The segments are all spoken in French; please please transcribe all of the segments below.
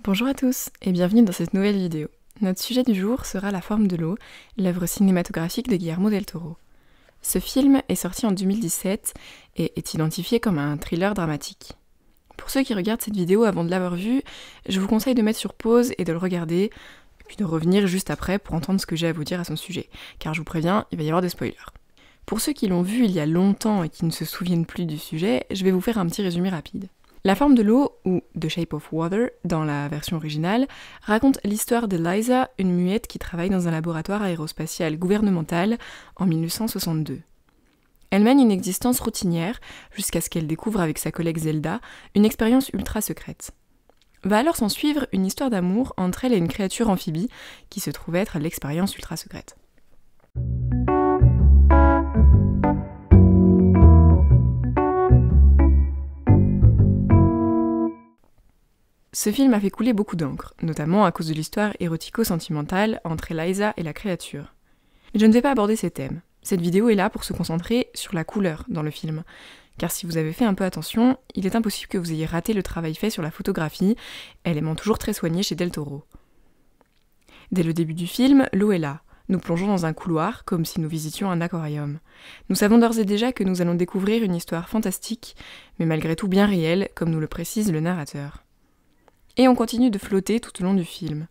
Bonjour à tous et bienvenue dans cette nouvelle vidéo. Notre sujet du jour sera La forme de l'eau, l'œuvre cinématographique de Guillermo del Toro. Ce film est sorti en 2017 et est identifié comme un thriller dramatique. Pour ceux qui regardent cette vidéo avant de l'avoir vue, je vous conseille de mettre sur pause et de le regarder, puis de revenir juste après pour entendre ce que j'ai à vous dire à son sujet, car je vous préviens, il va y avoir des spoilers. Pour ceux qui l'ont vu il y a longtemps et qui ne se souviennent plus du sujet, je vais vous faire un petit résumé rapide. La forme de l'eau, ou The Shape of Water dans la version originale, raconte l'histoire de Liza, une muette qui travaille dans un laboratoire aérospatial gouvernemental en 1962. Elle mène une existence routinière jusqu'à ce qu'elle découvre avec sa collègue Zelda une expérience ultra secrète. Va alors s'en suivre une histoire d'amour entre elle et une créature amphibie qui se trouve être l'expérience ultra secrète. Ce film a fait couler beaucoup d'encre, notamment à cause de l'histoire érotico-sentimentale entre Eliza et la créature. Mais je ne vais pas aborder ces thèmes. Cette vidéo est là pour se concentrer sur la couleur dans le film, car si vous avez fait un peu attention, il est impossible que vous ayez raté le travail fait sur la photographie, élément toujours très soigné chez Del Toro. Dès le début du film, l'eau est là. Nous plongeons dans un couloir, comme si nous visitions un aquarium. Nous savons d'ores et déjà que nous allons découvrir une histoire fantastique, mais malgré tout bien réelle, comme nous le précise le narrateur. Et on continue de flotter tout au long du film.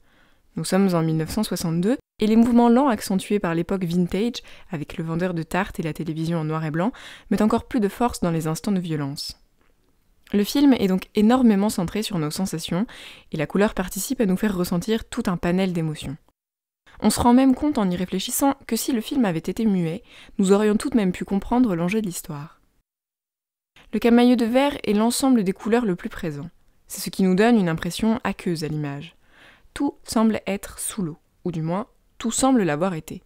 Nous sommes en 1962, et les mouvements lents accentués par l'époque vintage, avec le vendeur de tartes et la télévision en noir et blanc, mettent encore plus de force dans les instants de violence. Le film est donc énormément centré sur nos sensations, et la couleur participe à nous faire ressentir tout un panel d'émotions. On se rend même compte en y réfléchissant que si le film avait été muet, nous aurions tout de même pu comprendre l'enjeu de l'histoire. Le camailleux de vert est l'ensemble des couleurs le plus présent. C'est ce qui nous donne une impression aqueuse à l'image. Tout semble être sous l'eau, ou du moins, tout semble l'avoir été.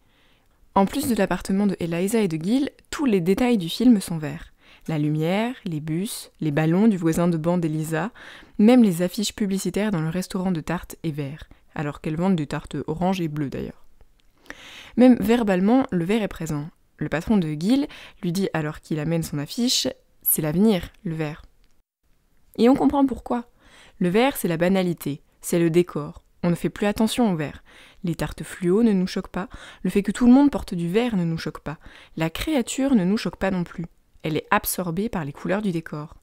En plus de l'appartement de Eliza et de Gil, tous les détails du film sont verts. La lumière, les bus, les ballons du voisin de banc d'Eliza, même les affiches publicitaires dans le restaurant de tartes est vert, alors qu'elles vendent des tartes orange et bleues d'ailleurs. Même verbalement, le vert est présent. Le patron de Gil lui dit alors qu'il amène son affiche « c'est l'avenir, le vert ». Et on comprend pourquoi. Le vert, c'est la banalité, c'est le décor. On ne fait plus attention au vert. Les tartes fluo ne nous choquent pas, le fait que tout le monde porte du vert ne nous choque pas. La créature ne nous choque pas non plus. Elle est absorbée par les couleurs du décor.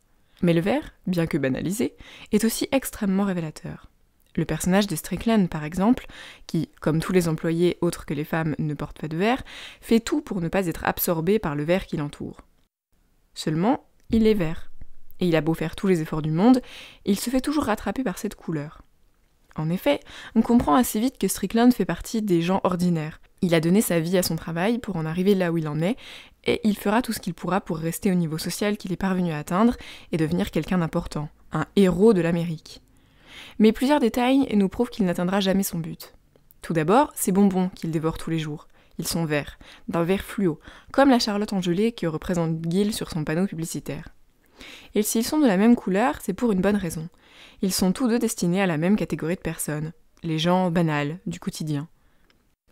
Mais le vert, bien que banalisé, est aussi extrêmement révélateur. Le personnage de Strickland, par exemple, qui, comme tous les employés autres que les femmes ne portent pas de vert, fait tout pour ne pas être absorbé par le vert qui l'entoure. Seulement, il est vert. Et il a beau faire tous les efforts du monde, il se fait toujours rattraper par cette couleur. En effet, on comprend assez vite que Strickland fait partie des gens ordinaires. Il a donné sa vie à son travail pour en arriver là où il en est, et il fera tout ce qu'il pourra pour rester au niveau social qu'il est parvenu à atteindre et devenir quelqu'un d'important, un héros de l'Amérique. Mais plusieurs détails nous prouvent qu'il n'atteindra jamais son but. Tout d'abord, ces bonbons qu'il dévore tous les jours. Ils sont verts, d'un vert fluo, comme la Charlotte en gelée que représente Gil sur son panneau publicitaire. Et s'ils sont de la même couleur, c'est pour une bonne raison. Ils sont tous deux destinés à la même catégorie de personnes, les gens banals, du quotidien.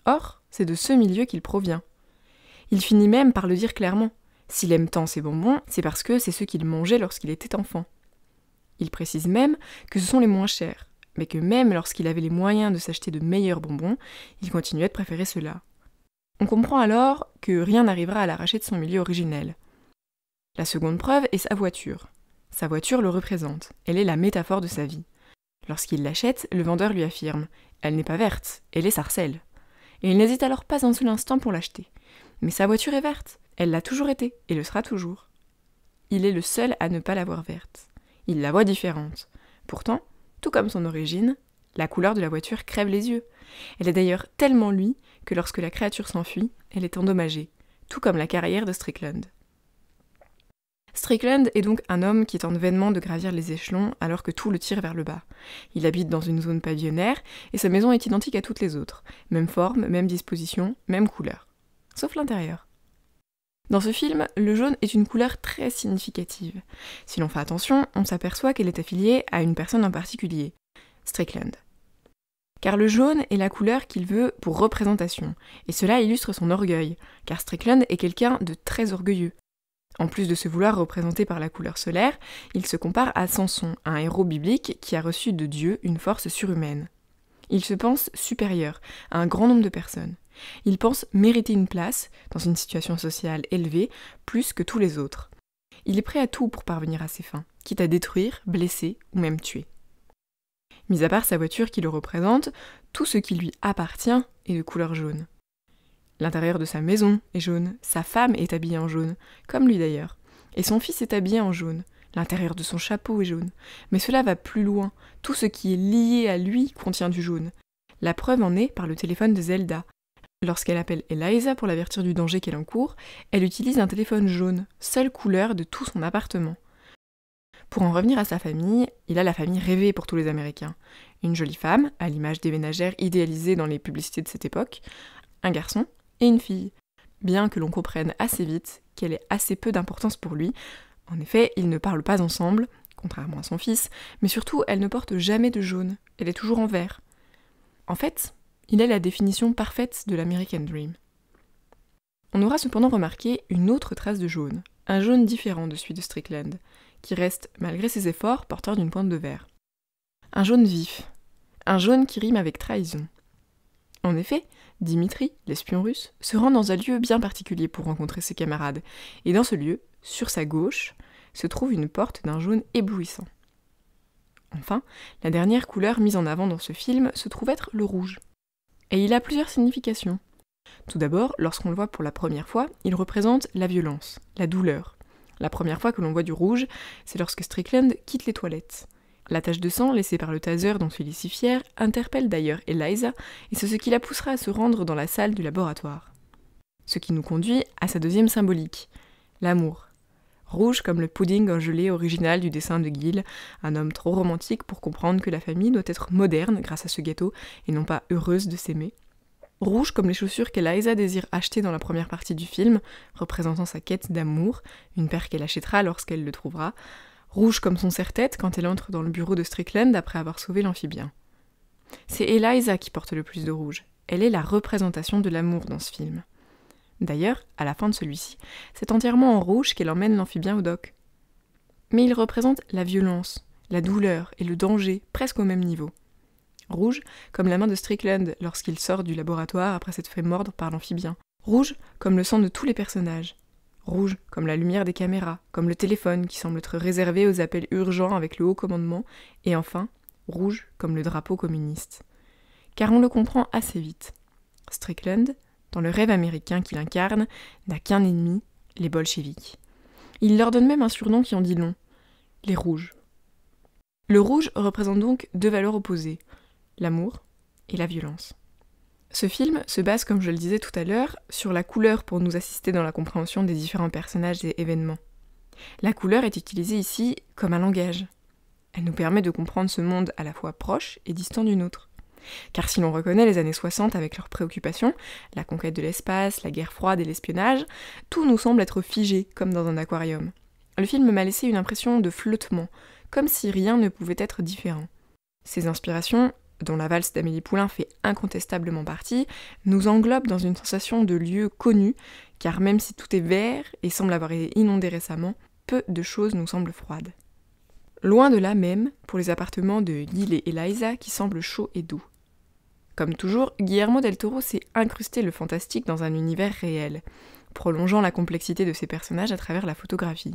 Or, c'est de ce milieu qu'il provient. Il finit même par le dire clairement. S'il aime tant ses bonbons, c'est parce que c'est ceux qu'il mangeait lorsqu'il était enfant. Il précise même que ce sont les moins chers, mais que même lorsqu'il avait les moyens de s'acheter de meilleurs bonbons, il continuait de préférer ceux-là. On comprend alors que rien n'arrivera à l'arracher de son milieu originel. La seconde preuve est sa voiture. Sa voiture le représente, elle est la métaphore de sa vie. Lorsqu'il l'achète, le vendeur lui affirme « Elle n'est pas verte, elle est sarcelle ». Et il n'hésite alors pas un seul instant pour l'acheter. Mais sa voiture est verte, elle l'a toujours été, et le sera toujours. Il est le seul à ne pas la voir verte. Il la voit différente. Pourtant, tout comme son origine, la couleur de la voiture crève les yeux. Elle est d'ailleurs tellement lui que lorsque la créature s'enfuit, elle est endommagée, tout comme la carrière de Strickland. Strickland est donc un homme qui tente vainement de gravir les échelons alors que tout le tire vers le bas. Il habite dans une zone pavillonnaire et sa maison est identique à toutes les autres. Même forme, même disposition, même couleur. Sauf l'intérieur. Dans ce film, le jaune est une couleur très significative. Si l'on fait attention, on s'aperçoit qu'elle est affiliée à une personne en particulier, Strickland. Car le jaune est la couleur qu'il veut pour représentation, et cela illustre son orgueil, car Strickland est quelqu'un de très orgueilleux. En plus de se vouloir représenter par la couleur solaire, il se compare à Samson, un héros biblique qui a reçu de Dieu une force surhumaine. Il se pense supérieur à un grand nombre de personnes. Il pense mériter une place, dans une situation sociale élevée, plus que tous les autres. Il est prêt à tout pour parvenir à ses fins, quitte à détruire, blesser ou même tuer. Mis à part sa voiture qui le représente, tout ce qui lui appartient est de couleur jaune. L'intérieur de sa maison est jaune, sa femme est habillée en jaune, comme lui d'ailleurs, et son fils est habillé en jaune. L'intérieur de son chapeau est jaune. Mais cela va plus loin, tout ce qui est lié à lui contient du jaune. La preuve en est par le téléphone de Zelda. Lorsqu'elle appelle Eliza pour l'avertir du danger qu'elle encourt, elle utilise un téléphone jaune, seule couleur de tout son appartement. Pour en revenir à sa famille, il a la famille rêvée pour tous les Américains. Une jolie femme, à l'image des ménagères idéalisées dans les publicités de cette époque, un garçon et une fille. Bien que l'on comprenne assez vite qu'elle ait assez peu d'importance pour lui, en effet, ils ne parlent pas ensemble, contrairement à son fils, mais surtout, elle ne porte jamais de jaune, elle est toujours en vert. En fait, il est la définition parfaite de l'American Dream. On aura cependant remarqué une autre trace de jaune, un jaune différent de celui de Strickland, qui reste, malgré ses efforts, porteur d'une pointe de vert. Un jaune vif, un jaune qui rime avec trahison. En effet, Dimitri, l'espion russe, se rend dans un lieu bien particulier pour rencontrer ses camarades, et dans ce lieu, sur sa gauche, se trouve une porte d'un jaune éblouissant. Enfin, la dernière couleur mise en avant dans ce film se trouve être le rouge. Et il a plusieurs significations. Tout d'abord, lorsqu'on le voit pour la première fois, il représente la violence, la douleur. La première fois que l'on voit du rouge, c'est lorsque Strickland quitte les toilettes. La tache de sang laissée par le taser dont il est si fier interpelle d'ailleurs Eliza, et c'est ce qui la poussera à se rendre dans la salle du laboratoire. Ce qui nous conduit à sa deuxième symbolique, l'amour. Rouge comme le pudding en gelée original du dessin de Gill, un homme trop romantique pour comprendre que la famille doit être moderne grâce à ce gâteau et non pas heureuse de s'aimer. Rouge comme les chaussures qu'Eliza désire acheter dans la première partie du film, représentant sa quête d'amour, une paire qu'elle achètera lorsqu'elle le trouvera. Rouge comme son serre-tête quand elle entre dans le bureau de Strickland après avoir sauvé l'amphibien. C'est Eliza qui porte le plus de rouge. Elle est la représentation de l'amour dans ce film. D'ailleurs, à la fin de celui-ci, c'est entièrement en rouge qu'elle emmène l'amphibien au dock. Mais il représente la violence, la douleur et le danger presque au même niveau. Rouge comme la main de Strickland lorsqu'il sort du laboratoire après s'être fait mordre par l'amphibien. Rouge comme le sang de tous les personnages. Rouge comme la lumière des caméras, comme le téléphone qui semble être réservé aux appels urgents avec le haut commandement, et enfin, rouge comme le drapeau communiste. Car on le comprend assez vite. Strickland, dans le rêve américain qu'il incarne, n'a qu'un ennemi, les bolcheviks. Il leur donne même un surnom qui en dit long, les rouges. Le rouge représente donc deux valeurs opposées, l'amour et la violence. Ce film se base, comme je le disais tout à l'heure, sur la couleur pour nous assister dans la compréhension des différents personnages et événements. La couleur est utilisée ici comme un langage. Elle nous permet de comprendre ce monde à la fois proche et distant du nôtre. Car si l'on reconnaît les années 60 avec leurs préoccupations, la conquête de l'espace, la guerre froide et l'espionnage, tout nous semble être figé comme dans un aquarium. Le film m'a laissé une impression de flottement, comme si rien ne pouvait être différent. Ces inspirations, dont la valse d'Amélie Poulain fait incontestablement partie, nous englobent dans une sensation de lieu connu, car même si tout est vert et semble avoir été inondé récemment, peu de choses nous semblent froides. Loin de là même, pour les appartements de Gill et Eliza qui semblent chauds et doux. Comme toujours, Guillermo del Toro s'est incrusté le fantastique dans un univers réel, prolongeant la complexité de ses personnages à travers la photographie.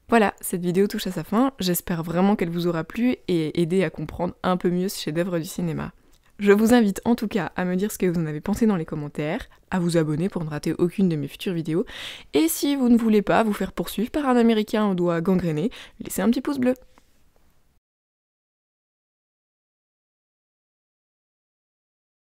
Voilà, cette vidéo touche à sa fin, j'espère vraiment qu'elle vous aura plu et aidé à comprendre un peu mieux ce chef-d'œuvre du cinéma. Je vous invite en tout cas à me dire ce que vous en avez pensé dans les commentaires, à vous abonner pour ne rater aucune de mes futures vidéos, et si vous ne voulez pas vous faire poursuivre par un américain aux doigts gangrénés, laissez un petit pouce bleu.